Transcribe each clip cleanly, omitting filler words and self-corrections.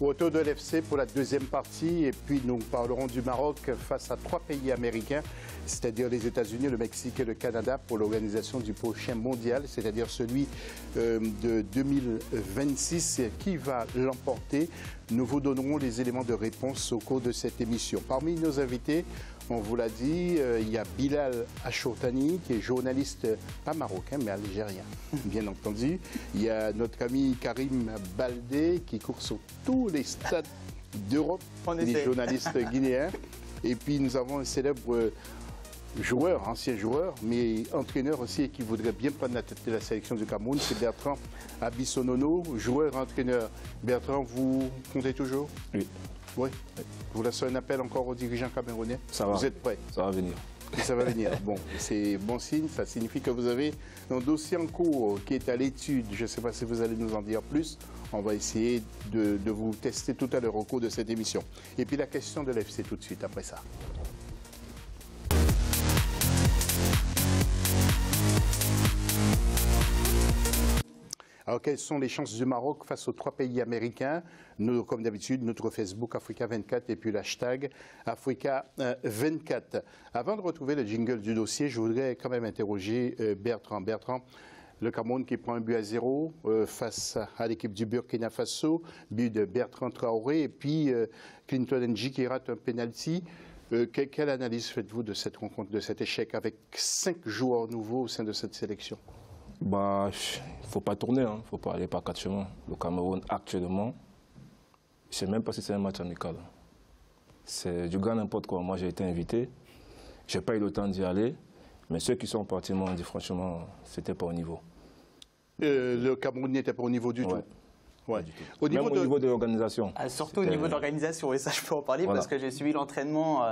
Autour de l'FC pour la deuxième partie, et puis nous parlerons du Maroc face à 3 pays américains, c'est-à-dire les États-Unis, le Mexique et le Canada pour l'organisation du prochain mondial, c'est-à-dire celui de 2026. Qui va l'emporter? Nous vous donnerons les éléments de réponse au cours de cette émission. Parmi nos invités, on vous l'a dit, il y a Bilal Achourtani, qui est journaliste, pas marocain, mais algérien, bien entendu. Il y a notre ami Karim Baldé, qui court sur tous les stades d'Europe, les journalistes guinéens. Et puis nous avons un célèbre joueur, ancien joueur, mais entraîneur aussi, et qui voudrait bien prendre la tête de la sélection du Cameroun, c'est Bertrand Abissonono, joueur-entraîneur. Bertrand, vous comptez toujours? Oui. Oui. Vous laissez un appel encore aux dirigeants camerounais? Ça va. Vous êtes prêts? Ça va venir. Et ça va venir. Bon, c'est bon signe. Ça signifie que vous avez un dossier en cours qui est à l'étude. Je ne sais pas si vous allez nous en dire plus. On va essayer de vous tester tout à l'heure au cours de cette émission. Et puis la question de l'FC tout de suite après ça. Alors, quelles sont les chances du Maroc face aux 3 pays américains? Nous, comme d'habitude, notre Facebook Africa24 et puis l'hashtag Africa24. Avant de retrouver le jingle du dossier, je voudrais quand même interroger Bertrand. Bertrand, le Cameroun qui prend un but à 0 face à l'équipe du Burkina Faso, but de Bertrand Traoré, et puis Clinton N'Jie qui rate un penalty. Quelle analyse faites-vous de cette rencontre, de cet échec avec 5 joueurs nouveaux au sein de cette sélection? Bah, il ne faut pas tourner, il ne faut pas aller par 4 chemins. Le Cameroun, actuellement, je ne sais même pas si c'est un match amical. C'est du gars n'importe quoi. Moi, j'ai été invité, je n'ai pas eu le temps d'y aller, mais ceux qui sont partis m'ont dit franchement, ce n'était pas au niveau. Le Cameroun n'était pas au niveau du tout. Ouais. Au niveau de l'organisation. Surtout au niveau de l'organisation, et ça je peux en parler parce que j'ai suivi l'entraînement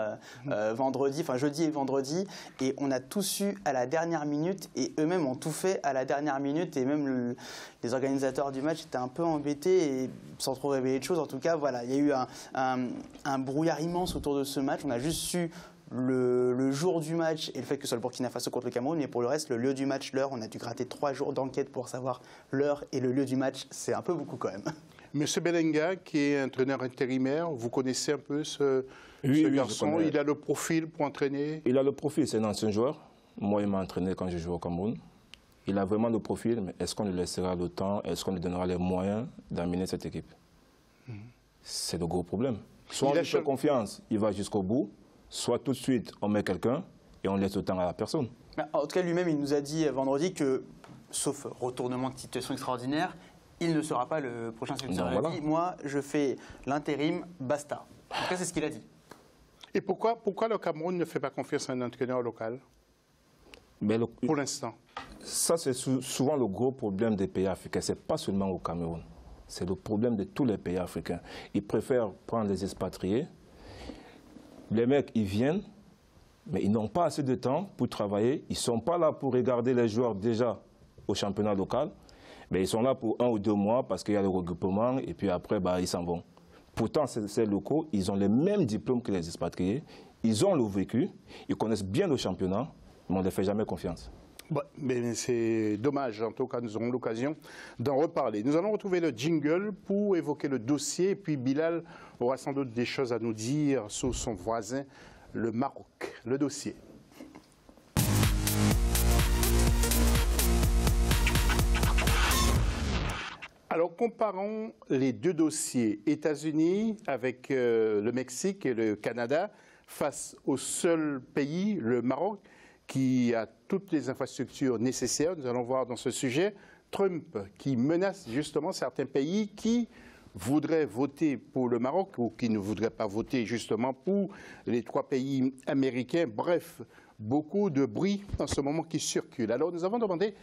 jeudi et vendredi, et on a tout su à la dernière minute, et eux-mêmes ont tout fait à la dernière minute, et même les organisateurs du match étaient un peu embêtés, et sans trop révéler de choses, en tout cas, voilà, il y a eu un brouillard immense autour de ce match. On a juste su le jour du match et le fait que ce soit le Burkina Faso contre le Cameroun, mais pour le reste, le lieu du match, l'heure, on a dû gratter 3 jours d'enquête pour savoir l'heure et le lieu du match. C'est un peu beaucoup quand même. Monsieur Belenga, qui est entraîneur intérimaire, vous connaissez un peu ce garçon? Il a le profil pour entraîner? Il a le profil, c'est un ancien joueur. Moi, il m'a entraîné quand je jouais au Cameroun. Il a vraiment le profil, mais est-ce qu'on lui laissera le temps? Est-ce qu'on lui donnera les moyens d'amener cette équipe? C'est le gros problème. Soit on lui fait confiance, il va jusqu'au bout. Soit tout de suite, on met quelqu'un et on laisse le temps à la personne. En tout cas, lui-même, il nous a dit vendredi que, sauf retournement de situation extraordinaire, il ne sera pas le prochain sélectionneur. Il a dit, moi, je fais l'intérim, basta. En tout cas, c'est ce qu'il a dit. Et pourquoi le Cameroun ne fait pas confiance à un entraîneur local? Pour l'instant. Ça, c'est souvent le gros problème des pays africains. Ce n'est pas seulement au Cameroun. C'est le problème de tous les pays africains. Ils préfèrent prendre les expatriés. Les mecs, ils viennent, mais ils n'ont pas assez de temps pour travailler. Ils ne sont pas là pour regarder les joueurs déjà au championnat local. Mais ils sont là pour 1 ou 2 mois parce qu'il y a le regroupement et puis après, ils s'en vont. Pourtant, ces locaux, ils ont les mêmes diplômes que les expatriés. Ils ont le vécu, ils connaissent bien le championnat, mais on ne les fait jamais confiance. Mais c'est dommage, en tout cas nous aurons l'occasion d'en reparler. Nous allons retrouver le jingle pour évoquer le dossier, et puis Bilal aura sans doute des choses à nous dire sur son voisin, le Maroc. Le dossier. Alors comparons les 2 dossiers, États-Unis avec le Mexique et le Canada, face au seul pays, le Maroc, qui a toutes les infrastructures nécessaires. Nous allons voir dans ce sujet Trump qui menace justement certains pays qui voudraient voter pour le Maroc ou qui ne voudraient pas voter justement pour les 3 pays américains. Bref, beaucoup de bruit en ce moment qui circule. Alors nous avons demandé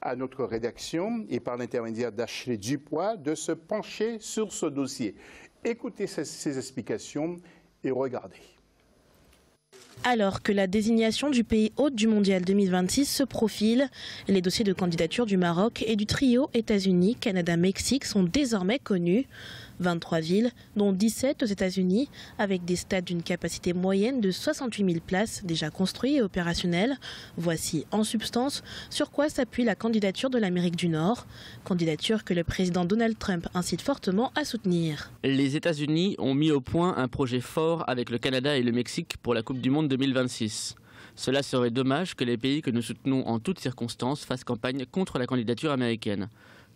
à notre rédaction et par l'intermédiaire d'Ashley Dupois de se pencher sur ce dossier. Écoutez ces explications et regardez. Alors que la désignation du pays hôte du Mondial 2026 se profile, les dossiers de candidature du Maroc et du trio États-Unis, Canada, Mexique sont désormais connus. 23 villes, dont 17 aux États-Unis, avec des stades d'une capacité moyenne de 68 000 places déjà construits et opérationnels. Voici en substance sur quoi s'appuie la candidature de l'Amérique du Nord, candidature que le président Donald Trump incite fortement à soutenir. Les États-Unis ont mis au point un projet fort avec le Canada et le Mexique pour la Coupe du Monde 2026. Cela serait dommage que les pays que nous soutenons en toutes circonstances fassent campagne contre la candidature américaine.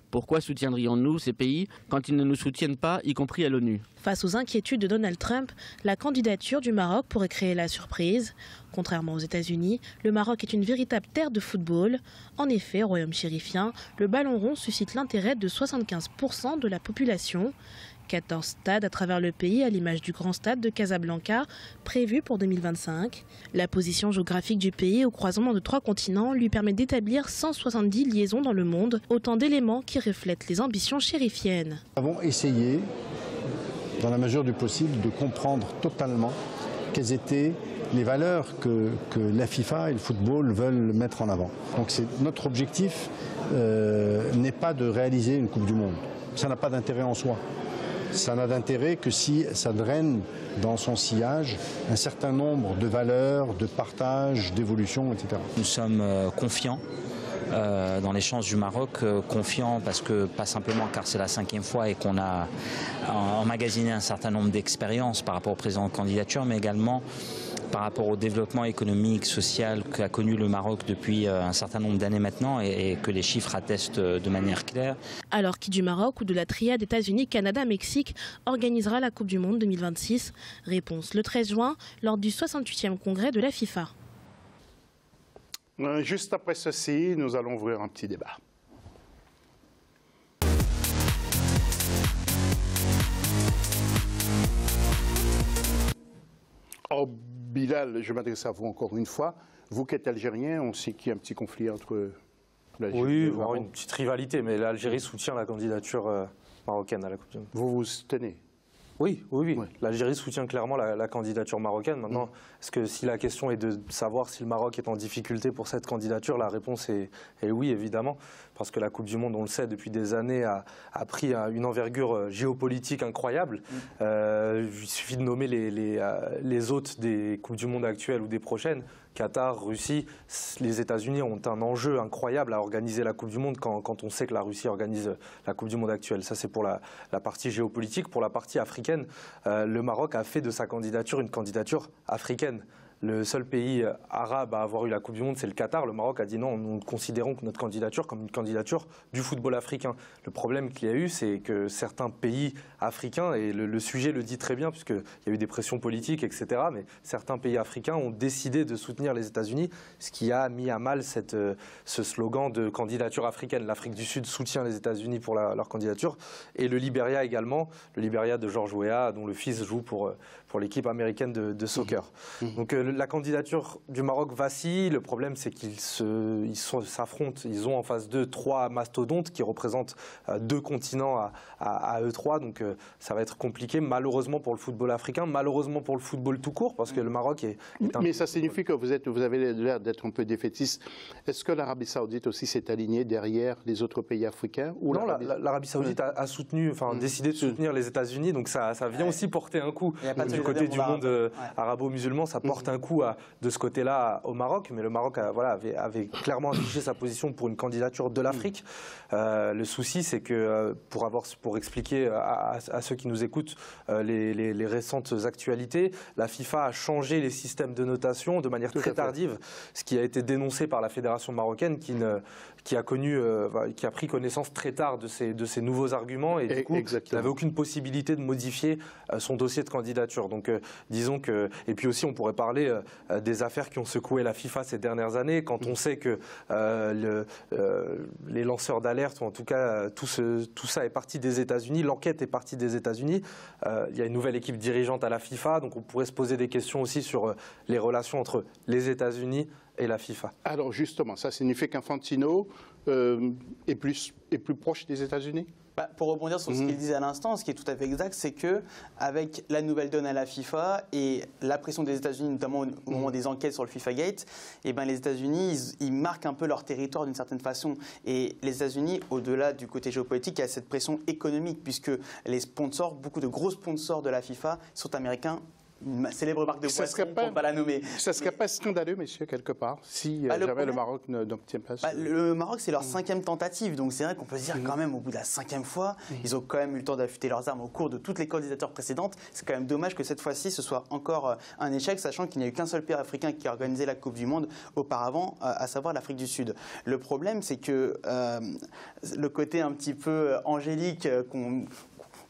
Pourquoi soutiendrions-nous ces pays quand ils ne nous soutiennent pas, y compris à l'ONU? Face aux inquiétudes de Donald Trump, la candidature du Maroc pourrait créer la surprise. Contrairement aux États-Unis, le Maroc est une véritable terre de football. En effet, royaume chérifien, le ballon rond suscite l'intérêt de 75% de la population. 14 stades à travers le pays, à l'image du grand stade de Casablanca, prévu pour 2025. La position géographique du pays au croisement de 3 continents lui permet d'établir 170 liaisons dans le monde, autant d'éléments qui reflètent les ambitions chérifiennes. Nous avons essayé, dans la mesure du possible, de comprendre totalement quelles étaient les valeurs que la FIFA et le football veulent mettre en avant. Donc notre objectif n'est pas de réaliser une Coupe du Monde. Ça n'a pas d'intérêt en soi. Ça n'a d'intérêt que si ça draine dans son sillage un certain nombre de valeurs, de partage, d'évolution, etc. Nous sommes confiants dans les chances du Maroc, confiants parce que, pas simplement car c'est la 5e fois et qu'on a emmagasiné un certain nombre d'expériences par rapport au président de candidature, mais également par rapport au développement économique, social qu'a connu le Maroc depuis un certain nombre d'années maintenant et que les chiffres attestent de manière claire. Alors qui du Maroc ou de la triade États-Unis, Canada, Mexique organisera la Coupe du Monde 2026? Réponse le 13 juin lors du 68e congrès de la FIFA. Juste après ceci, nous allons ouvrir un petit débat. Oh, Bilal, je m'adresse à vous encore une fois. Vous qui êtes algérien, on sait qu'il y a un petit conflit entre l'Algérie et le Maroc. Oui, une petite rivalité, mais l'Algérie soutient la candidature marocaine à la Coupe du Monde. Vous vous tenez? Oui. L'Algérie soutient clairement la candidature marocaine. Maintenant, est-ce que si la question est de savoir si le Maroc est en difficulté pour cette candidature, la réponse est oui, évidemment. Parce que la Coupe du Monde, on le sait, depuis des années, a pris une envergure géopolitique incroyable. Il suffit de nommer les hôtes des Coupes du Monde actuelles ou des prochaines. Qatar, Russie, les États-Unis ont un enjeu incroyable à organiser la Coupe du Monde quand on sait que la Russie organise la Coupe du Monde actuelle. Ça, c'est pour la partie géopolitique. Pour la partie africaine, le Maroc a fait de sa candidature une candidature africaine. Le seul pays arabe à avoir eu la Coupe du Monde, c'est le Qatar. Le Maroc a dit non, nous considérons notre candidature comme une candidature du football africain. Le problème qu'il y a eu, c'est que certains pays africains, et le sujet le dit très bien, puisqu'il y a eu des pressions politiques, etc., mais certains pays africains ont décidé de soutenir les États-Unis, ce qui a mis à mal ce slogan de candidature africaine. L'Afrique du Sud soutient les États-Unis pour leur candidature, et le Libéria également, le Libéria de George Weah, dont le fils joue pour l'équipe américaine de soccer. Donc la candidature du Maroc vacille. Le problème, c'est qu'ils s'affrontent. Ils ont en face d'eux 3 mastodontes qui représentent 2 continents à eux 3. Donc ça va être compliqué, malheureusement pour le football africain, malheureusement pour le football tout court, parce que le Maroc est un... Mais ça signifie que vous avez l'air d'être un peu défaitiste. Est-ce que l'Arabie Saoudite aussi s'est alignée derrière les autres pays africains? Ou non, l'Arabie Saoudite a soutenu, décidé de soutenir les États-Unis. Donc ça vient aussi porter un coup du côté du monde arabo-musulman. Ça porte un coup de ce côté-là au Maroc, mais le Maroc avait clairement affiché sa position pour une candidature de l'Afrique. Le souci, c'est que pour expliquer à ceux qui nous écoutent les récentes actualités, la FIFA a changé les systèmes de notation de manière très tardive, ce qui a été dénoncé par la fédération marocaine qui a pris connaissance très tard de ces nouveaux arguments et du coup qui n'avait aucune possibilité de modifier son dossier de candidature. Donc disons que, et puis aussi on pourrait parler des affaires qui ont secoué la FIFA ces dernières années, quand on sait que les lanceurs d'alerte, ou en tout cas tout ça est parti des États-Unis, l'enquête est partie des États-Unis, il y a une nouvelle équipe dirigeante à la FIFA, donc on pourrait se poser des questions aussi sur les relations entre les États-Unis et la FIFA. Alors justement, ça signifie qu'Infantino est plus proche des États-Unis? Pour rebondir sur ce qu'il disait à l'instant, ce qui est tout à fait exact, c'est que avec la nouvelle donne à la FIFA et la pression des États-Unis, notamment au moment des enquêtes sur le FIFA Gate, eh ben les États-Unis, ils marquent un peu leur territoire d'une certaine façon. Et les États-Unis, au-delà du côté géopolitique, il y a cette pression économique, puisque les sponsors, beaucoup de gros sponsors de la FIFA sont américains. Une célèbre marque de boisson, pour ne pas la nommer. Ça ne serait pas scandaleux, messieurs, quelque part, si jamais le Maroc n'obtient pas ça? Le Maroc, c'est leur 5e tentative, donc c'est vrai qu'on peut se dire quand même, au bout de la 5e fois, ils ont quand même eu le temps d'affûter leurs armes au cours de toutes les candidatures précédentes. C'est quand même dommage que cette fois-ci, ce soit encore un échec, sachant qu'il n'y a eu qu'un seul pays africain qui a organisé la Coupe du Monde auparavant, à savoir l'Afrique du Sud. Le problème, c'est que le côté un petit peu angélique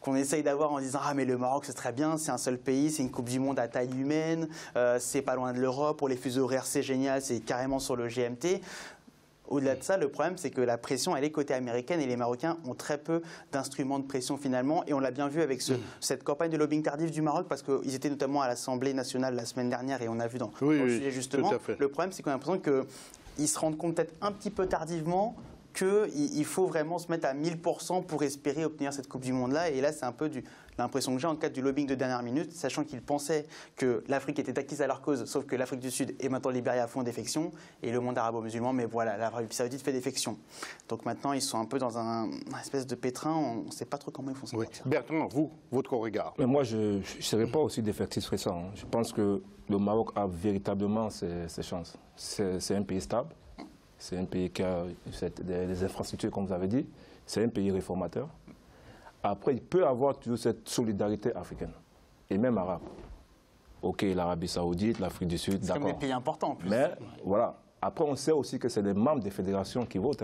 qu'on essaye d'avoir en disant « Ah, mais le Maroc, c'est très bien, c'est un seul pays, c'est une Coupe du Monde à taille humaine, c'est pas loin de l'Europe, pour les fuseaux horaires, c'est génial, c'est carrément sur le GMT ». Au-delà de ça, le problème, c'est que la pression, elle est côté américaine et les Marocains ont très peu d'instruments de pression finalement. Et on l'a bien vu avec cette campagne de lobbying tardif du Maroc, parce qu'ils étaient notamment à l'Assemblée nationale la semaine dernière et on a vu dans le sujet justement. Le problème, c'est qu'on a l'impression qu'ils se rendent compte peut-être un petit peu tardivement qu'il faut vraiment se mettre à 1000% pour espérer obtenir cette Coupe du Monde-là. Et là, c'est un peu l'impression que j'ai en cadre du lobbying de dernière minute, sachant qu'ils pensaient que l'Afrique était acquise à leur cause, sauf que l'Afrique du Sud et maintenant le Libéria font défection, et le monde arabo-musulman, mais voilà, l'Arabie Saoudite fait défection. Donc maintenant, ils sont un peu dans un espèce de pétrin, on ne sait pas trop comment ils font ça. Bertrand, votre regard? Mais moi, je ne serais pas aussi défectif que ça. Je pense que le Maroc a véritablement ses chances. C'est un pays stable. C'est un pays qui a des infrastructures, comme vous avez dit. C'est un pays réformateur. Après, il peut avoir toujours cette solidarité africaine, et même arabe. OK, l'Arabie Saoudite, l'Afrique du Sud, d'accord. C'est comme des pays importants en plus. Mais voilà. Après, on sait aussi que c'est les membres des fédérations qui votent.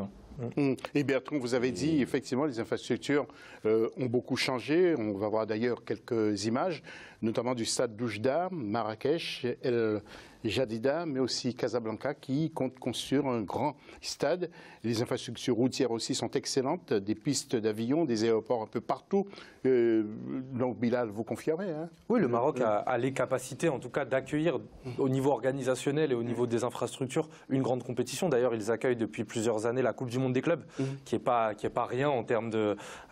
Et Bertrand, vous avez dit, effectivement, les infrastructures ont beaucoup changé. On va voir d'ailleurs quelques images, notamment du stade d'Oujda, Marrakech, El Jadida, mais aussi Casablanca, qui compte construire un grand stade. Les infrastructures routières aussi sont excellentes, des pistes d'avions, des aéroports un peu partout. Donc, Bilal, vous confirmez, hein? Oui, le Maroc a les capacités, en tout cas, d'accueillir au niveau organisationnel et au niveau des infrastructures une grande compétition. D'ailleurs, ils accueillent depuis plusieurs années la Coupe du Monde des clubs, qui est pas rien en termes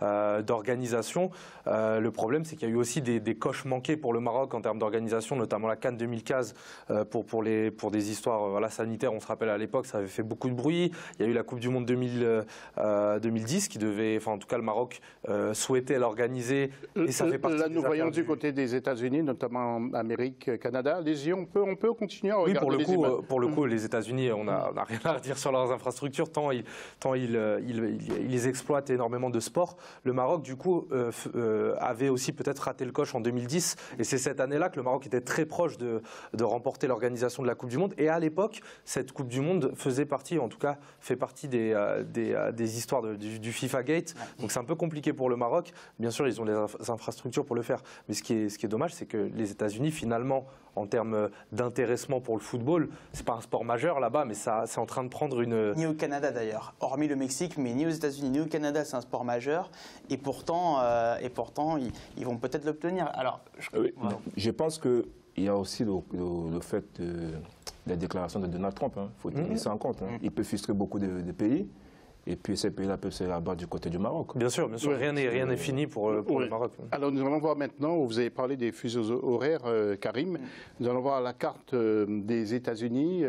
d'organisation. Le problème, c'est qu'il y a eu aussi des coches manquées pour le Maroc en termes d'organisation, notamment la CAN 2015 pour des histoires sanitaires. On se rappelle à l'époque, ça avait fait beaucoup de bruit. Il y a eu la Coupe du Monde 2010 qui devait, enfin en tout cas le Maroc souhaitait l'organiser. Et ça fait partie. Là, nous voyons du côté des États-Unis, notamment en Amérique, Canada. Allez-y, on peut continuer à regarder les images. Pour le coup, les États-Unis, on n'a rien à dire sur leurs infrastructures, tant ils exploitent énormément de sport. Le Maroc, du coup, avait aussi peut-être raté le coche en 2010. Et c'est cette année-là que le Maroc était très proche de remporter l'organisation de la Coupe du Monde. Et à l'époque, cette Coupe du Monde faisait partie, en tout cas, fait partie des histoires du FIFA Gate. Donc c'est un peu compliqué pour le Maroc. Bien sûr, ils ont les infrastructures pour le faire. Mais ce qui est dommage, c'est que les États-Unis, finalement, en termes d'intéressement pour le football, c'est pas un sport majeur là-bas, mais c'est en train de prendre une... Ni au Canada d'ailleurs, hormis le Mexique, mais ni aux États-Unis ni au Canada, c'est un sport majeur. Et pourtant ils vont peut-être l'obtenir. Alors, je pense qu'il y a aussi le fait de la déclaration de Donald Trump. Il faut tenir ça en compte. Il peut frustrer beaucoup de pays. Et puis ces pays-là peuvent se rabattre du côté du Maroc. Bien sûr, rien n'est fini pour le Maroc. Alors nous allons voir maintenant, vous avez parlé des fuseaux horaires, Karim. Nous allons voir la carte des États-Unis,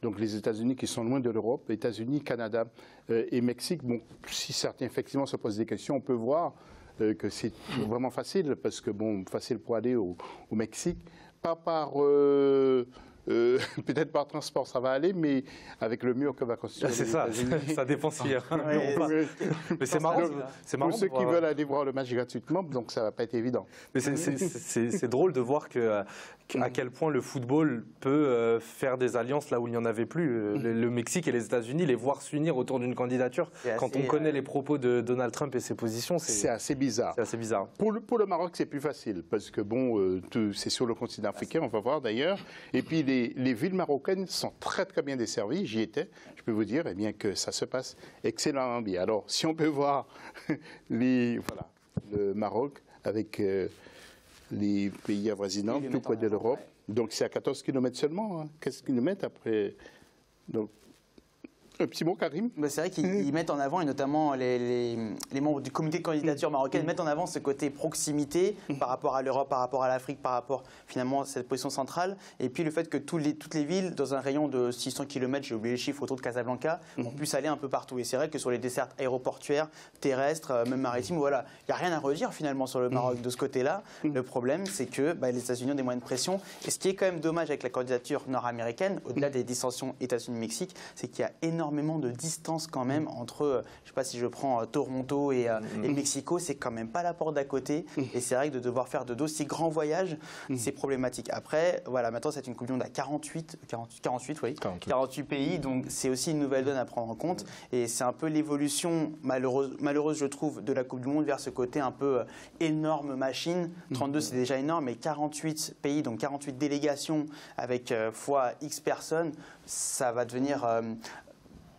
donc les États-Unis qui sont loin de l'Europe, États-Unis, Canada et Mexique. Bon, si certains effectivement se posent des questions, on peut voir que c'est vraiment facile, parce que facile pour aller au Mexique, pas par... peut-être par transport ça va aller, mais avec le mur que va construire c'est ça, ça dépend s'il y a un mur ou pas. Mais c'est marrant. Pour ceux qui veulent aller voir le match gratuitement, donc ça va pas être évident. Mais c'est drôle de voir à quel point le football peut faire des alliances là où il n'y en avait plus. Le Mexique et les États-Unis, les voir s'unir autour d'une candidature, quand on connaît les propos de Donald Trump et ses positions, c'est assez bizarre. C'est assez bizarre. Pour le Maroc, c'est plus facile, parce que c'est sur le continent africain, on va voir d'ailleurs. Et puis les villes marocaines sont très très bien desservies. J'y étais, je peux vous dire bien que ça se passe excellemment bien. Alors, si on peut voir le Maroc avec les pays avoisinants, tout près de l'Europe. Donc c'est à 14 km seulement, hein. 15 km après. Donc, un petit mot, Karim. C'est vrai qu'ils mettent en avant, et notamment les membres du comité de candidature marocaine mettent en avant ce côté proximité par rapport à l'Europe, par rapport à l'Afrique, par rapport finalement à cette position centrale. Et puis le fait que toutes les villes, dans un rayon de 600 km, j'ai oublié les chiffres, autour de Casablanca, on puisse aller un peu partout. Et c'est vrai que sur les dessertes aéroportuaires, terrestres, même maritimes, voilà, il n'y a rien à redire finalement sur le Maroc de ce côté-là. Le problème, c'est que les États-Unis ont des moyens de pression. Et ce qui est quand même dommage avec la candidature nord-américaine, au-delà des dissensions États-Unis-Mexique, c'est qu'il y a énormément de distance quand même entre, je ne sais pas si je prends Toronto et Mexico, c'est quand même pas la porte d'à côté. Et c'est vrai que de devoir faire d'aussi grands voyages, c'est problématique. Après, voilà, maintenant c'est une Coupe du Monde à 48 pays, donc c'est aussi une nouvelle donne à prendre en compte. Et c'est un peu l'évolution malheureuse, je trouve, de la Coupe du Monde vers ce côté un peu énorme machine. 32, c'est déjà énorme, mais 48 pays, donc 48 délégations avec fois X personnes, ça va devenir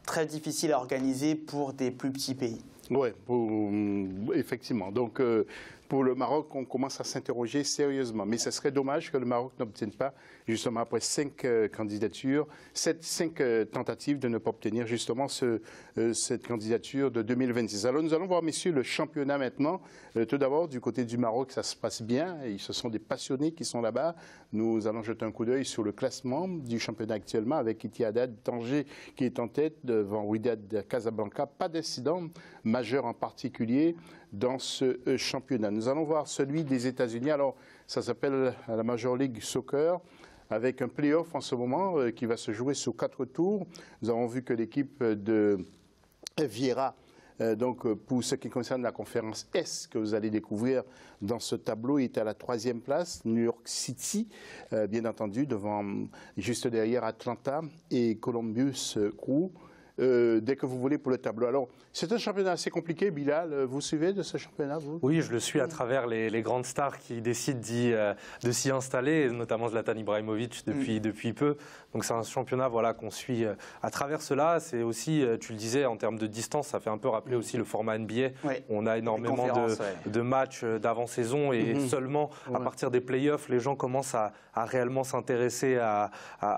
très difficile à organiser pour des plus petits pays. Oui, effectivement. Donc, pour le Maroc, on commence à s'interroger sérieusement. Mais ce serait dommage que le Maroc n'obtienne pas, justement, après 5 candidatures, 5 tentatives de ne pas obtenir, justement, cette candidature de 2026. Alors, nous allons voir, messieurs, le championnat maintenant. Tout d'abord, du côté du Maroc, ça se passe bien. Et ce sont des passionnés qui sont là-bas. Nous allons jeter un coup d'œil sur le classement du championnat actuellement, avec Ittihad Tanger qui est en tête devant Wydad Casablanca. Pas d'incident majeur en particulier dans ce championnat. Nous allons voir celui des États-Unis. Alors, ça s'appelle la Major League Soccer, avec un play-off en ce moment qui va se jouer sur 4 tours. Nous avons vu que l'équipe de Vieira, donc pour ce qui concerne la conférence S que vous allez découvrir dans ce tableau, est à la 3e place. New York City, bien entendu, juste derrière Atlanta et Columbus Crew. Dès que vous voulez pour le tableau. Alors, c'est un championnat assez compliqué, Bilal. Vous suivez de ce championnat, vous? Oui, je le suis à travers les grandes stars qui décident de s'y installer, notamment Zlatan Ibrahimovic depuis peu. Donc c'est un championnat qu'on suit à travers cela. C'est aussi, tu le disais, en termes de distance, ça fait un peu rappeler aussi le format NBA. Oui. On a énormément de matchs d'avant-saison et seulement à partir des playoffs, les gens commencent à réellement s'intéresser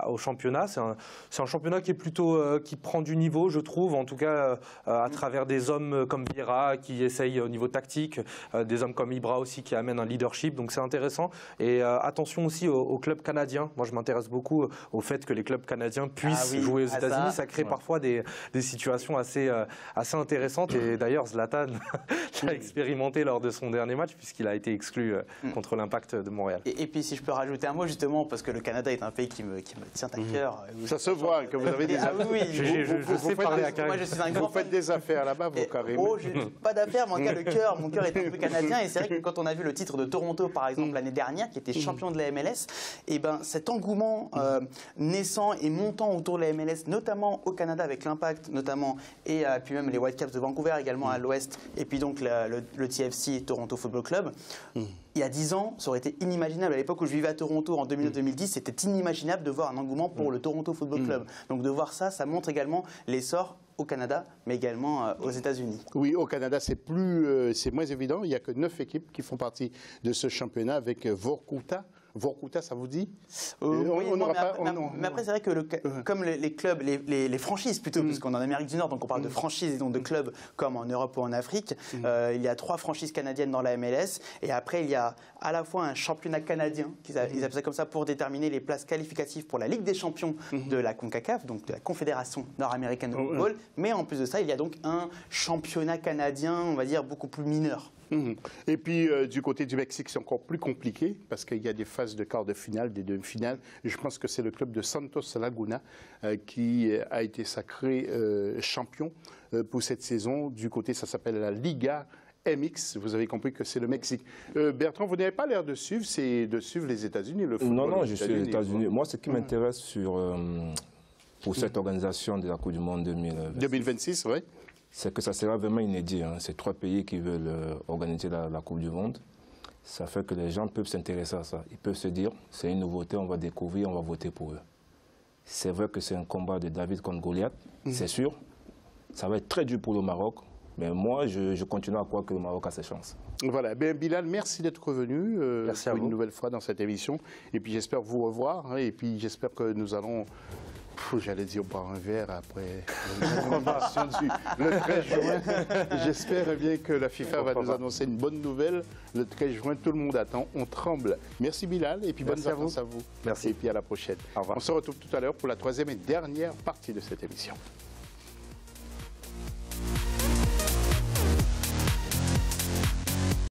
au championnat. C'est un championnat qui est plutôt qui prend du niveau, je trouve, en tout cas à travers des hommes comme Vieira qui essayent au niveau tactique, des hommes comme Ibra aussi qui amènent un leadership, donc c'est intéressant. Et attention aussi aux clubs canadiens. Moi, je m'intéresse beaucoup au fait que les clubs canadiens puissent jouer aux États-Unis. Ça crée parfois des situations assez intéressantes. Et d'ailleurs, Zlatan l'a expérimenté lors de son dernier match puisqu'il a été exclu contre l'Impact de Montréal. Et puis, si je peux rajouter un mot, justement, parce que le Canada est un pays qui me tient à cœur. Ça se voit que vous avez des affaires. Moi, je suis un grand Vous faites des affaires là-bas, vous, Karim? Oh, pas d'affaires, mais en tout cas, mon cœur est un peu canadien. Et c'est vrai que quand on a vu le titre de Toronto, par exemple, l'année dernière, qui était champion de la MLS, et cet engouement naissant et montant autour de la MLS, notamment au Canada avec l'Impact, notamment, et puis même les Whitecaps de Vancouver également à l'ouest, et puis donc le TFC, Toronto Football Club. Il y a 10 ans, ça aurait été inimaginable. À l'époque où je vivais à Toronto en 2009-2010, c'était inimaginable de voir un engouement pour le Toronto Football Club. Donc de voir ça, ça montre également l'essor au Canada, mais également aux États-Unis. Oui, au Canada, c'est moins évident. Il n'y a que 9 équipes qui font partie de ce championnat avec Vorkuta. Vorkuta, ça vous dit? Mais après, c'est vrai que comme les clubs, les franchises plutôt, puisqu'on est en Amérique du Nord, donc on parle de franchises et donc de clubs comme en Europe ou en Afrique, il y a 3 franchises canadiennes dans la MLS, et après il y a à la fois un championnat canadien, ils appellent ça comme ça, pour déterminer les places qualificatives pour la Ligue des champions de la CONCACAF, donc de la Confédération nord-américaine de football, mais en plus de ça, il y a donc un championnat canadien, on va dire, beaucoup plus mineur. Et puis, du côté du Mexique, c'est encore plus compliqué parce qu'il y a des phases de quart de finale, des demi-finales. Je pense que c'est le club de Santos Laguna qui a été sacré champion pour cette saison. Du côté, ça s'appelle la Liga MX. Vous avez compris que c'est le Mexique. Bertrand, vous n'avez pas l'air de suivre, c'est de suivre les États-Unis, le football. Non, je suis aux États-Unis. Moi, ce qui m'intéresse pour cette organisation de la Coupe du Monde 2026, oui. C'est que ça sera vraiment inédit. C'est 3 pays qui veulent organiser la Coupe du Monde. Ça fait que les gens peuvent s'intéresser à ça. Ils peuvent se dire, c'est une nouveauté, on va découvrir, on va voter pour eux. C'est vrai que c'est un combat de David contre Goliath, c'est sûr. Ça va être très dur pour le Maroc. Mais moi, je continue à croire que le Maroc a ses chances. Voilà, bien Bilal, merci d'être revenu merci à vous. Une nouvelle fois dans cette émission. Et puis j'espère vous revoir. Hein, et puis j'espère que nous allons, j'allais dire boire un verre après la convention le 13 juin. J'espère bien que la FIFA va nous annoncer une bonne nouvelle. Le 13 juin, tout le monde attend, on tremble. Merci Bilal et puis bonne vacances à vous. Merci. Et puis à la prochaine. Au revoir. On se retrouve tout à l'heure pour la troisième et dernière partie de cette émission.